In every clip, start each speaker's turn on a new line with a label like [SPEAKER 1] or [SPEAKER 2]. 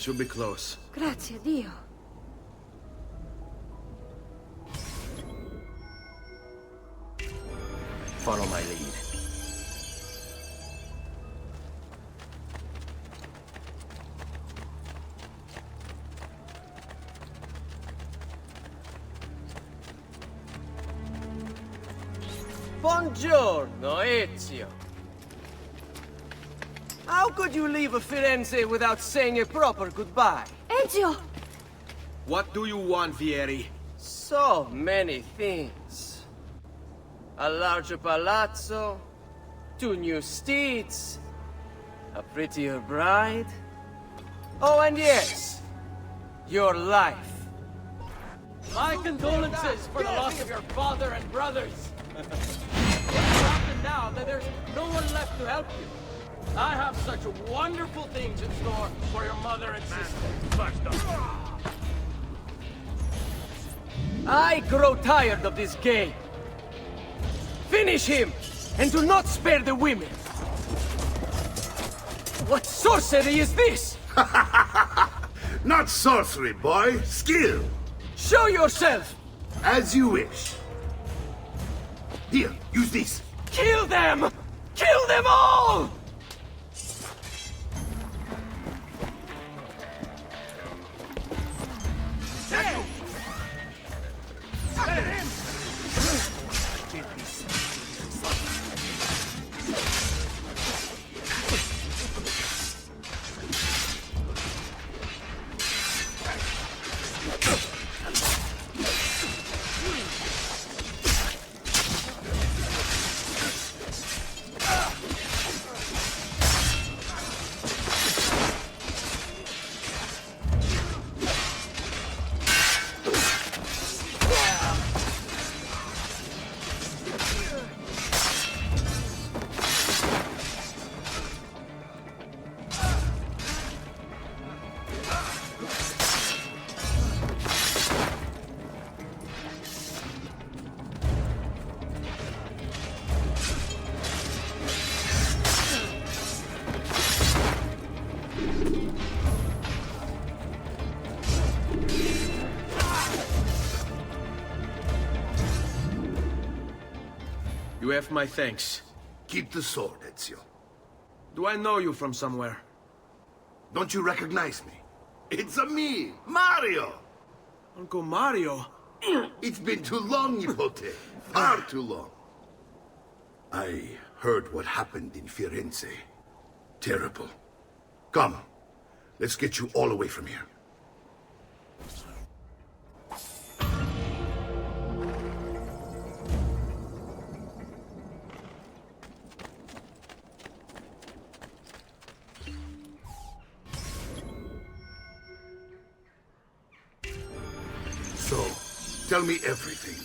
[SPEAKER 1] should be close.
[SPEAKER 2] Grazie, Dio.
[SPEAKER 1] Follow my lead.
[SPEAKER 3] Buongiorno, Ezio. How could you leave Firenze without saying a proper goodbye?
[SPEAKER 2] Ezio!
[SPEAKER 1] What do you want, Vieri?
[SPEAKER 3] So many things. A larger palazzo, 2 new steeds, a prettier bride. Oh, and yes, your life.
[SPEAKER 4] My condolences for the loss of your father and brothers. What's happened now that there's no one left to help you? I have such wonderful things in store for your mother and sister.
[SPEAKER 3] I grow tired of this game. Finish him, and do not spare the women. What sorcery is this?
[SPEAKER 5] Not sorcery, boy. Skill.
[SPEAKER 3] Show yourself!
[SPEAKER 5] As you wish. Here, use this.
[SPEAKER 3] Kill them! Kill them all!
[SPEAKER 1] You have my thanks.
[SPEAKER 5] Keep the sword, Ezio.
[SPEAKER 1] Do I know you from somewhere?
[SPEAKER 5] Don't you recognize me? It's a me, Mario!
[SPEAKER 1] Uncle Mario?
[SPEAKER 5] It's been too long, Nipote. Far too long. I heard what happened in Firenze. Terrible. Come, let's get you all away from here. So, tell me everything.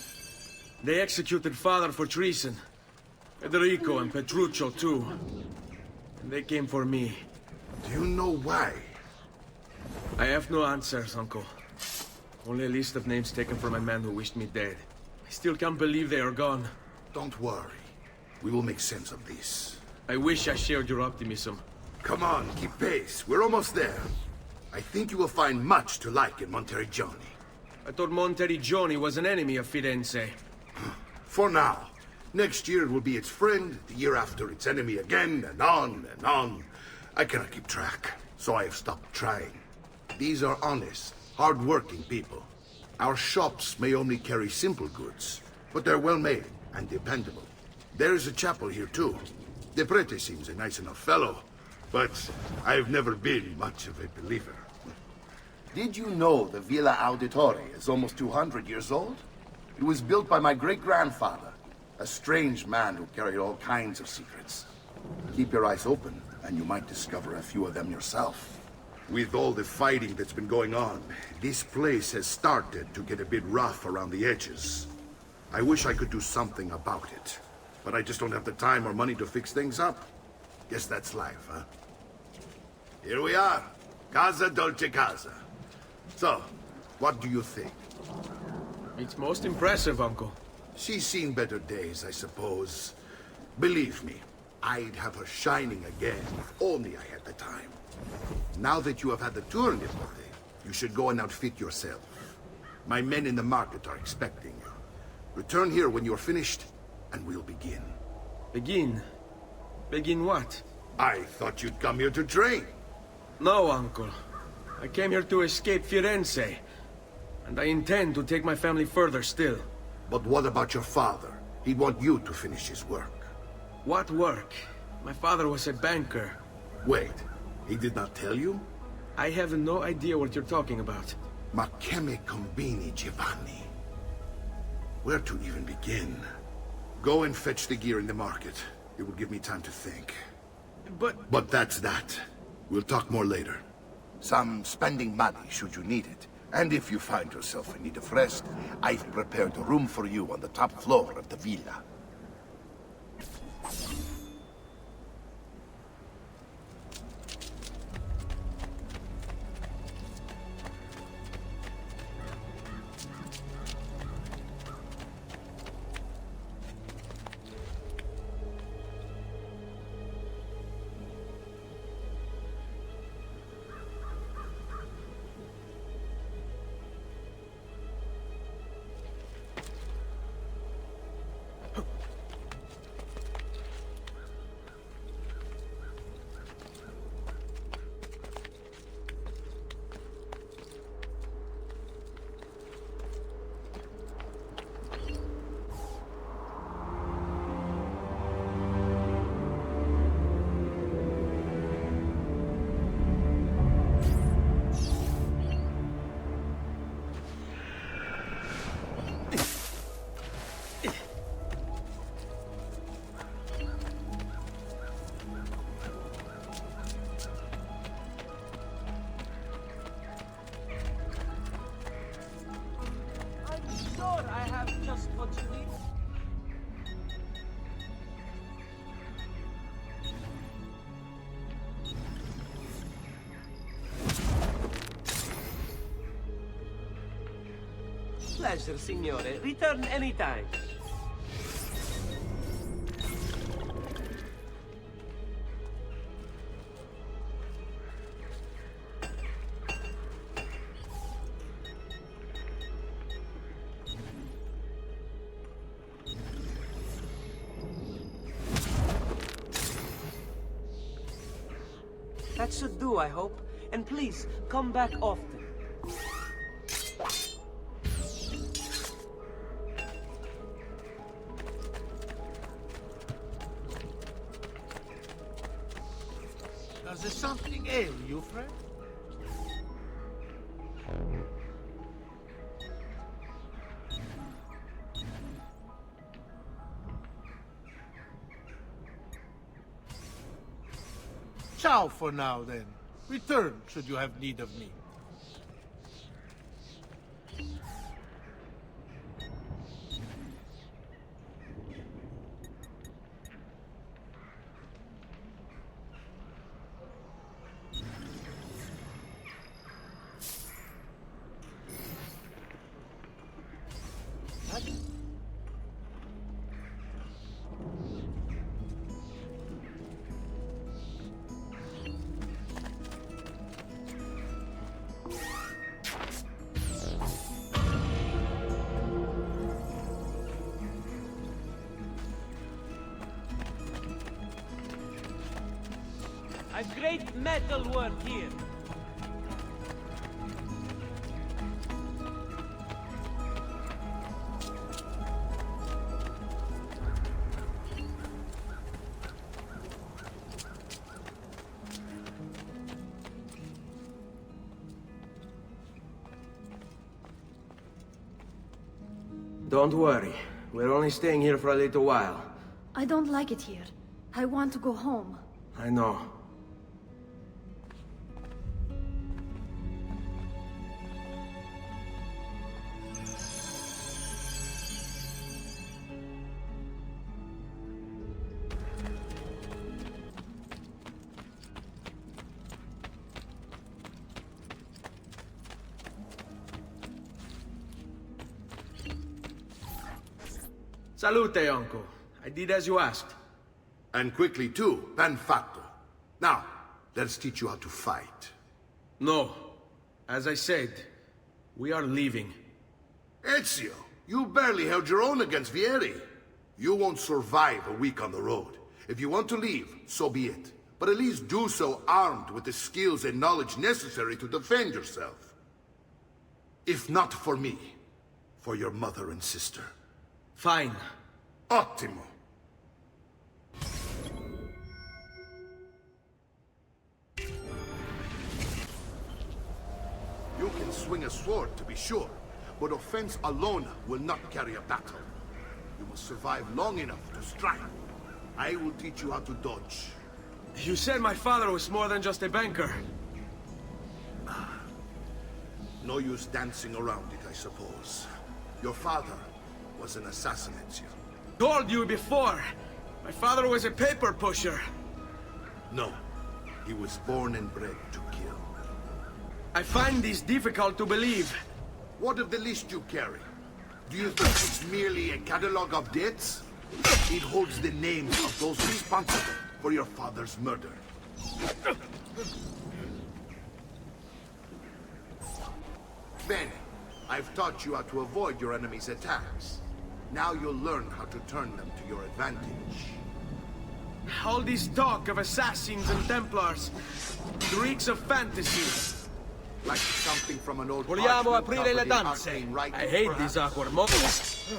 [SPEAKER 1] They executed father for treason. Federico and Petruccio too. And they came for me.
[SPEAKER 5] Do you know why?
[SPEAKER 1] I have no answers, Uncle. Only a list of names taken from a man who wished me dead. I still can't believe they are gone.
[SPEAKER 5] Don't worry. We will make sense of this.
[SPEAKER 1] I wish I shared your optimism.
[SPEAKER 5] Come on, keep pace. We're almost there. I think you will find much to like in Monteriggioni.
[SPEAKER 1] I thought Monteriggioni was an enemy of Firenze.
[SPEAKER 5] For now. Next year it will be its friend, the year after its enemy again, and on and on. I cannot keep track, so I have stopped trying. These are honest, hard-working people. Our shops may only carry simple goods, but they're well-made and dependable. There is a chapel here too. The prete seems a nice enough fellow, but I've never been much of a believer.
[SPEAKER 6] Did you know the Villa Auditore is almost 200 years old? It was built by my great-grandfather, a strange man who carried all kinds of secrets. Keep your eyes open, and you might discover a few of them yourself.
[SPEAKER 5] With all the fighting that's been going on, this place has started to get a bit rough around the edges. I wish I could do something about it, but I just don't have the time or money to fix things up. Guess that's life, huh? Here we are. Casa Dolce Casa. So, what do you think?
[SPEAKER 1] It's most impressive, Uncle.
[SPEAKER 5] She's seen better days, I suppose. Believe me, I'd have her shining again if only I had the time. Now that you have had the tour, Nipote, you should go and outfit yourself. My men in the market are expecting you. Return here when you're finished, and we'll begin.
[SPEAKER 1] Begin? Begin what?
[SPEAKER 5] I thought you'd come here to train.
[SPEAKER 1] No, uncle. I came here to escape Firenze. And I intend to take my family further still.
[SPEAKER 5] But what about your father? He'd want you to finish his work.
[SPEAKER 1] What work? My father was a banker.
[SPEAKER 5] Wait, he did not tell you?
[SPEAKER 1] I have no idea what you're talking about.
[SPEAKER 5] Ma che me combini, Giovanni? Where to even begin? Go and fetch the gear in the market. It will give me time to think. But that's that. We'll talk more later. Some spending money should you need it. And if you find yourself in need of rest, I've prepared a room for you on the top floor of the villa.
[SPEAKER 4] I have just what you need. Pleasure, signore. Return anytime. That should do, I hope. And please, come back often.
[SPEAKER 2] Does there something ail you, friend? Ciao for now, then. Return should you have need of me.
[SPEAKER 4] A great metal work here.
[SPEAKER 1] Don't worry. We're only staying here for a little while.
[SPEAKER 7] I don't like it here. I want to go home.
[SPEAKER 1] I know. Salute, uncle. I did as you asked.
[SPEAKER 5] And quickly too, ben fatto. Now, let's teach you how to fight.
[SPEAKER 1] No. As I said, we are leaving.
[SPEAKER 5] Ezio, you barely held your own against Vieri. You won't survive a week on the road. If you want to leave, so be it. But at least do so armed with the skills and knowledge necessary to defend yourself. If not for me, for your mother and sister.
[SPEAKER 1] Fine.
[SPEAKER 5] Ottimo. You can swing a sword, to be sure, but offense alone will not carry a battle. You must survive long enough to strike. I will teach you how to dodge.
[SPEAKER 1] You said my father was more than just a banker.
[SPEAKER 5] No use dancing around it, I suppose. Your father was an assassin, Ezio.
[SPEAKER 1] Told you before. My father was a paper pusher.
[SPEAKER 5] No, he was born and bred to kill.
[SPEAKER 1] I find this difficult to believe.
[SPEAKER 5] What of the list you carry? Do you think it's merely a catalogue of debts? It holds the names of those responsible for your father's murder. Bene, I've taught you how to avoid your enemy's attacks. Now you'll learn how to turn them to your advantage.
[SPEAKER 1] All this talk of assassins and Templars reeks of fantasy.
[SPEAKER 5] Like something from an old
[SPEAKER 3] Vogliamo
[SPEAKER 5] parchment
[SPEAKER 3] aprire le
[SPEAKER 5] covered in
[SPEAKER 3] danze.
[SPEAKER 5] arcane writing,
[SPEAKER 1] I hate
[SPEAKER 5] perhaps?
[SPEAKER 1] these awkward moments.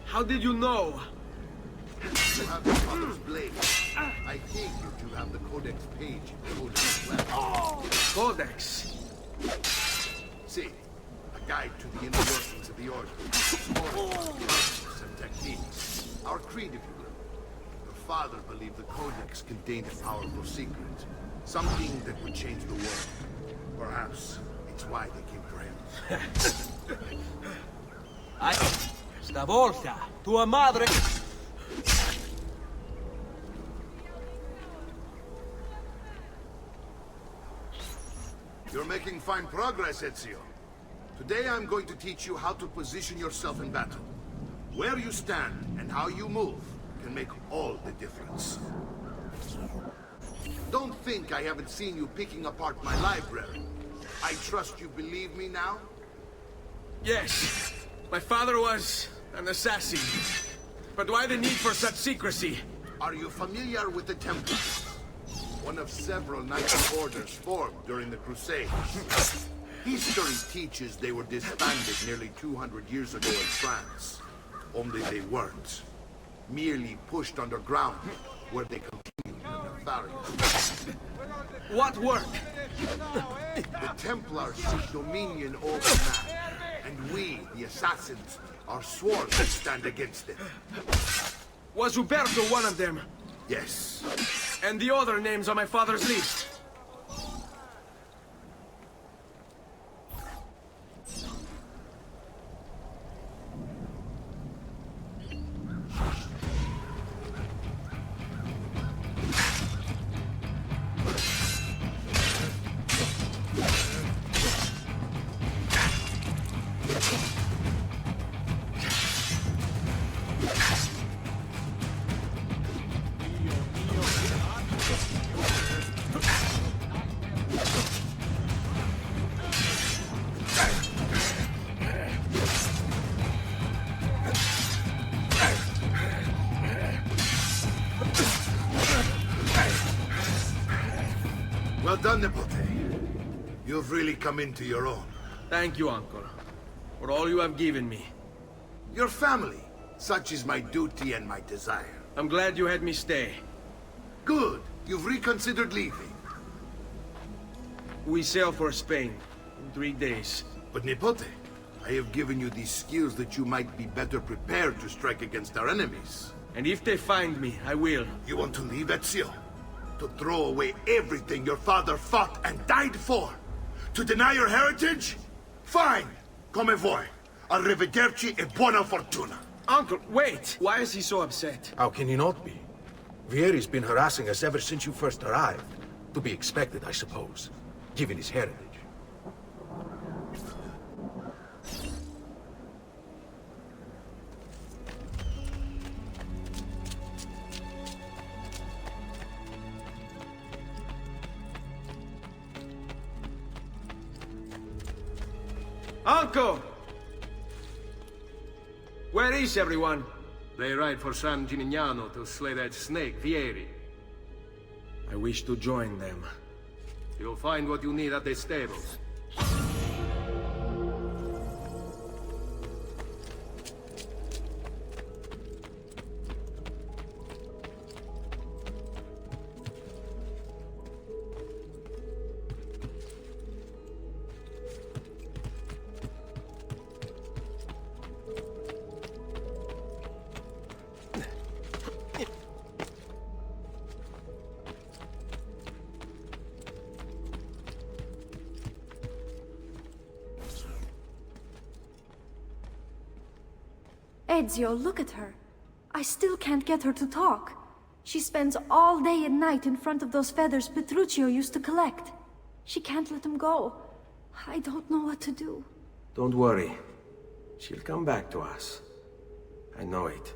[SPEAKER 1] How did you know?
[SPEAKER 5] You have your father's blade. I think you do have the codex page included as well.
[SPEAKER 1] Codex.
[SPEAKER 5] See, a guide to the inner workings of the Order. Stories, and techniques. Our creed, if you will. Your father believed the codex contained a powerful secret. Something that would change the world. Perhaps it's why they came for him.
[SPEAKER 3] Stavolta, tua madre...
[SPEAKER 5] You're making fine progress, Ezio. Today I'm going to teach you how to position yourself in battle. Where you stand and how you move can make all the difference. Don't think I haven't seen you picking apart my library. I trust you believe me now?
[SPEAKER 1] Yes. My father was an assassin. But why the need for such secrecy?
[SPEAKER 5] Are you familiar with the Templars? One of several knightly orders formed during the Crusades. History teaches they were disbanded nearly 200 years ago in France. Only they weren't. Merely pushed underground, where they continued their nefarious.
[SPEAKER 1] What work?
[SPEAKER 5] The Templars seek dominion over man, and we, the assassins, are sworn to stand against them.
[SPEAKER 1] Was Uberto one of them?
[SPEAKER 5] Yes.
[SPEAKER 1] And the other names on my father's list?
[SPEAKER 5] Well done, Nipote. You've really come into your own.
[SPEAKER 1] Thank you, Uncle, for all you have given me.
[SPEAKER 5] Your family. Such is my duty and my desire.
[SPEAKER 1] I'm glad you had me stay.
[SPEAKER 5] Good. You've reconsidered leaving.
[SPEAKER 1] We sail for Spain in 3 days.
[SPEAKER 5] But Nipote, I have given you these skills that you might be better prepared to strike against our enemies.
[SPEAKER 1] And if they find me, I will.
[SPEAKER 5] You want to leave, Ezio? To throw away everything your father fought and died for? To deny your heritage? Fine. Come vuoi. Arrivederci e buona fortuna.
[SPEAKER 1] Uncle, wait! Why is he so upset?
[SPEAKER 8] How can he not be? Vieri's been harassing us ever since you first arrived. To be expected, I suppose, given his heritage.
[SPEAKER 1] Uncle! Where is everyone?
[SPEAKER 9] They ride for San Gimignano to slay that snake, Vieri.
[SPEAKER 1] I wish to join them.
[SPEAKER 9] You'll find what you need at the stables.
[SPEAKER 7] Ezio, look at her. I still can't get her to talk. She spends all day and night in front of those feathers Petruchio used to collect. She can't let them go. I don't know what to do.
[SPEAKER 1] Don't worry. She'll come back to us. I know it.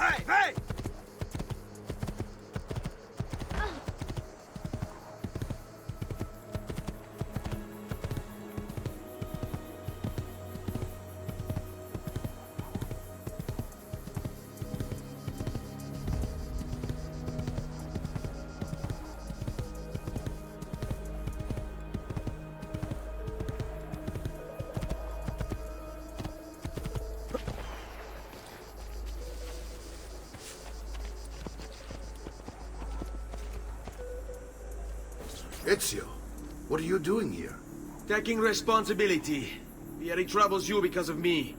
[SPEAKER 3] Hey! Hey!
[SPEAKER 5] Ezio, what are you doing here?
[SPEAKER 1] Taking responsibility. Vieri troubles you because of me.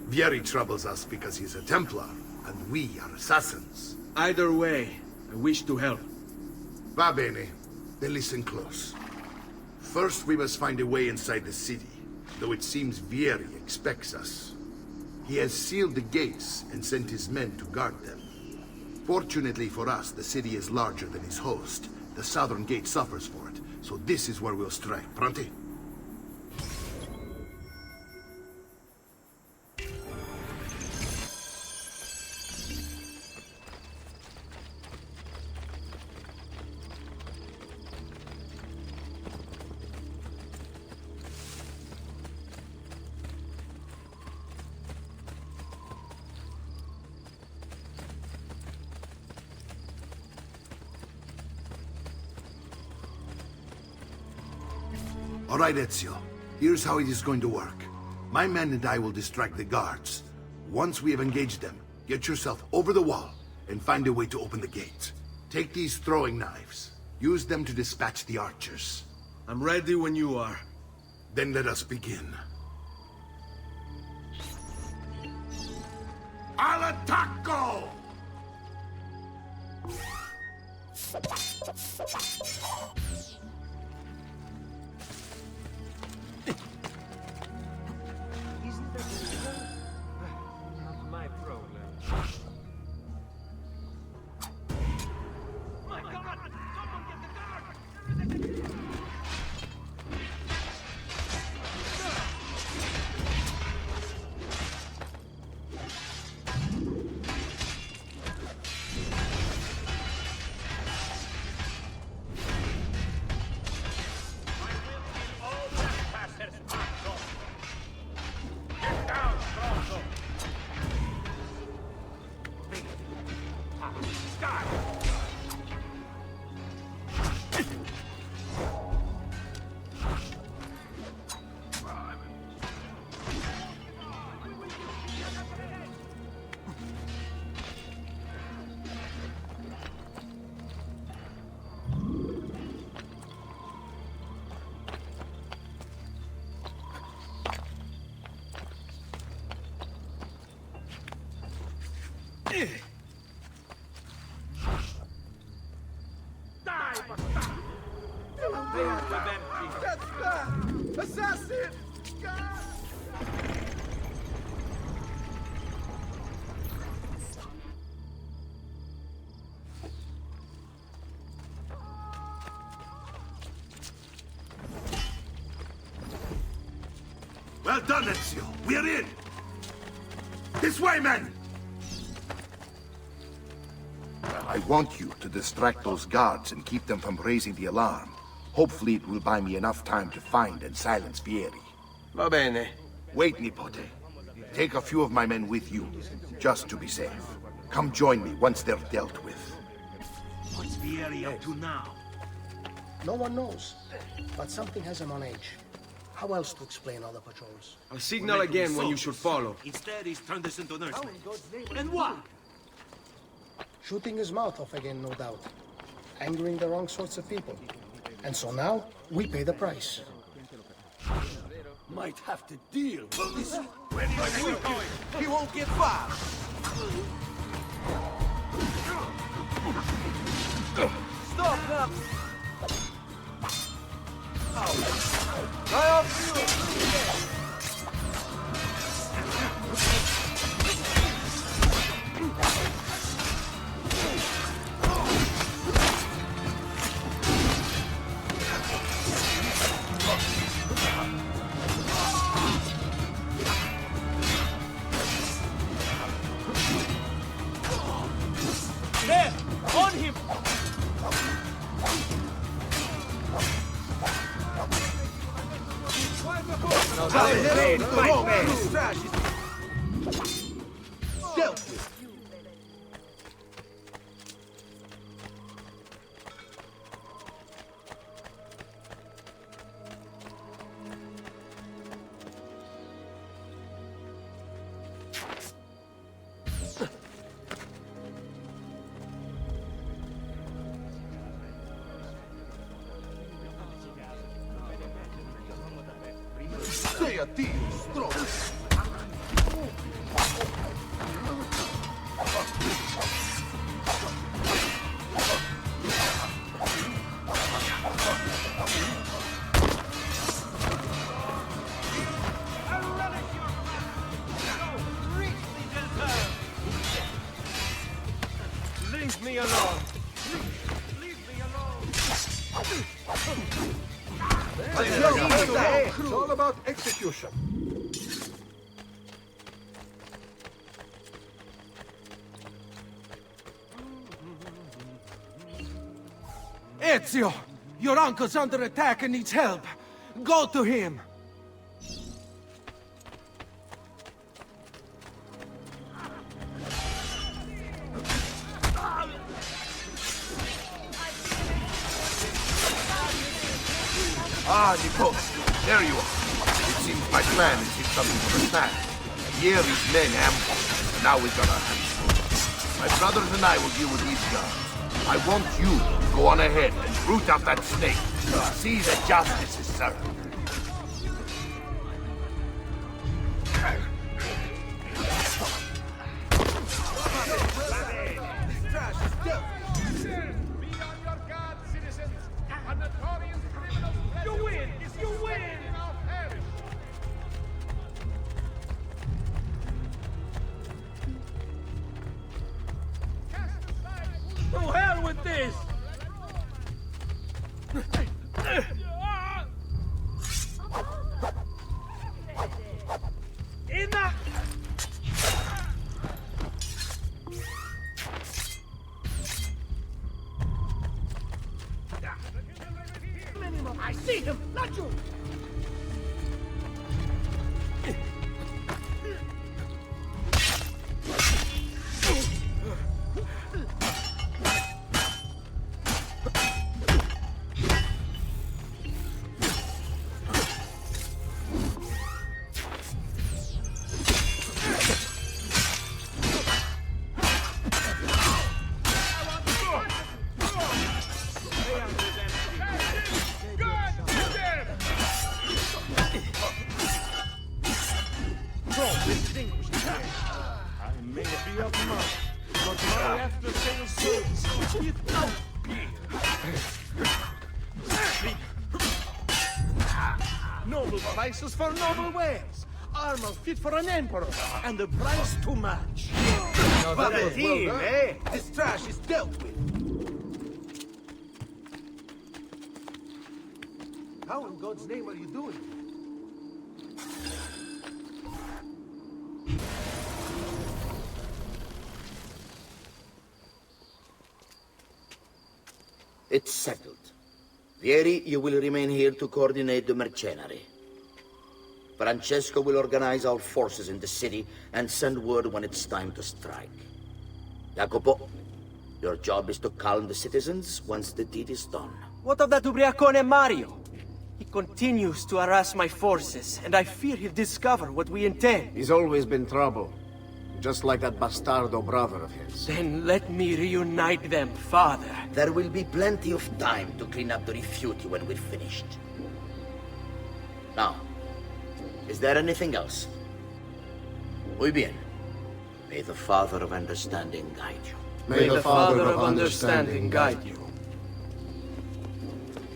[SPEAKER 5] Vieri troubles us because he's a Templar. and we are assassins.
[SPEAKER 1] Either way, I wish to help.
[SPEAKER 5] Va bene. Then listen close. First, we must find a way inside the city, though it seems Vieri expects us. He has sealed the gates and sent his men to guard them. Fortunately for us, the city is larger than its host. The southern gate suffers for it, so this is where we'll strike. Pronti? All right, Ezio. Here's how it is going to work. My men and I will distract the guards. Once we have engaged them, get yourself over the wall and find a way to open the gate. Take these throwing knives. Use them to dispatch the archers.
[SPEAKER 1] I'm ready when you are.
[SPEAKER 5] Then let us begin. Al attacco!
[SPEAKER 4] My problem. My God! Someone get the guard!
[SPEAKER 2] Assassin!
[SPEAKER 5] Well done, Ezio. We're in! This way, men!
[SPEAKER 6] I want you to distract those guards and keep them from raising the alarm. Hopefully it will buy me enough time to find and silence Vieri.
[SPEAKER 1] Va bene.
[SPEAKER 6] Wait, Nipote. Take a few of my men with you, just to be safe. Come join me once they're dealt with.
[SPEAKER 10] What's Vieri up to now?
[SPEAKER 11] No one knows, but something has him on edge. How else to explain all the patrols?
[SPEAKER 1] I'll signal again when you should follow.
[SPEAKER 10] Instead, he's turned this into nursing. And what?
[SPEAKER 11] Shooting his mouth off again, no doubt. Angering the wrong sorts of people. And so now, we pay the price.
[SPEAKER 10] Might have to deal with this. Where are you going? He won't get far. Stop them! There! On him!
[SPEAKER 2] Dealt with. Sei a Dio, stronzo!
[SPEAKER 10] Leave me alone! Leave me alone!
[SPEAKER 8] It's all about execution.
[SPEAKER 10] Ezio! Your uncle's under attack and needs help. Go to him!
[SPEAKER 5] Ah, Nico, there you are. It seems my plan is hit something for the sand. Vieri's men ambushed, and now we got our hands full. My brothers and I will deal with these guards. I want you to go on ahead and root out that snake. See that justice is served.
[SPEAKER 4] To hell with this! Enough!
[SPEAKER 3] I see him, not you!
[SPEAKER 2] Noble prices for noble wares. Armor fit for an emperor, and the price too much.
[SPEAKER 10] But the team,
[SPEAKER 2] eh? This trash is dealt with. How in God's name are you doing?
[SPEAKER 12] It's settled. Vieri, you will remain here to coordinate the mercenary. Francesco will organize our forces in the city and send word when it's time to strike. Jacopo, your job is to calm the citizens once the deed is done.
[SPEAKER 3] What of that ubriacone Mario? He continues to harass my forces, and I fear he'll discover what we intend.
[SPEAKER 13] He's always been trouble. Just like that bastardo brother of his.
[SPEAKER 3] Then let me reunite them, father.
[SPEAKER 12] There will be plenty of time to clean up the refuti when we're finished. Now, is there anything else? Muy bien. May the Father of Understanding guide you.
[SPEAKER 3] May the Father of Understanding guide you.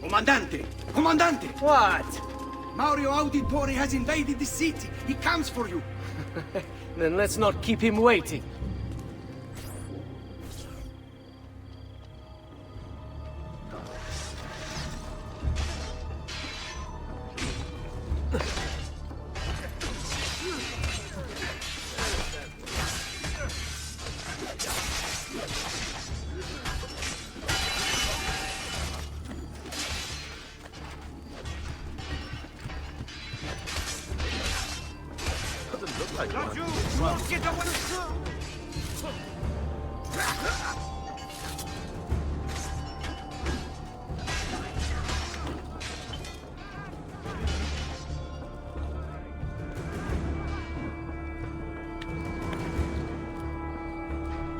[SPEAKER 10] Comandante! Comandante!
[SPEAKER 3] What?
[SPEAKER 10] Mario Auditore has invaded the city. He comes for you.
[SPEAKER 3] Then let's not keep him waiting.
[SPEAKER 10] Not you! You won't get away!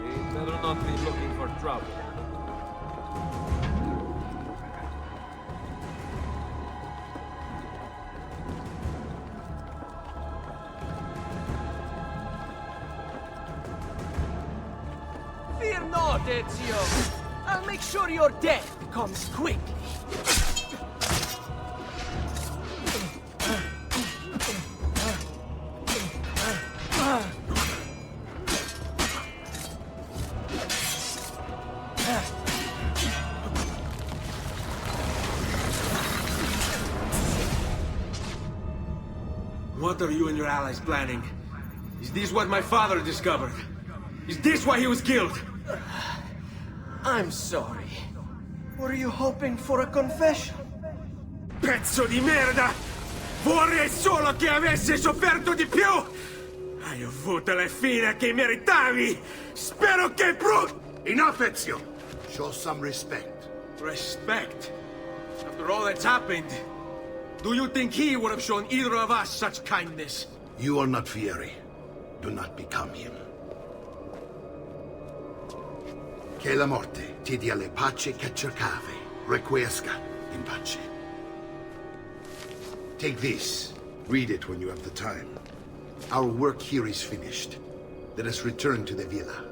[SPEAKER 9] We better not be looking for trouble.
[SPEAKER 3] Fear not, Ezio. I'll make sure your death comes quickly.
[SPEAKER 1] What are you and your allies planning? Is this what my father discovered? Is this why he was killed?
[SPEAKER 3] I'm sorry. Were you hoping for a confession?
[SPEAKER 1] Pezzo di merda! Vorrei solo che avessi sofferto di più! Hai avuto la fine che meritavi! Spero che
[SPEAKER 5] Enough, Ezio! Show some respect.
[SPEAKER 1] Respect? After all that's happened, do you think he would have shown either of us such kindness?
[SPEAKER 5] You are not Vieri. Do not become him. Che la morte ti dia le pace che cercavi. Requiesca in pace. Take this. Read it when you have the time. Our work here is finished. Let us return to the villa.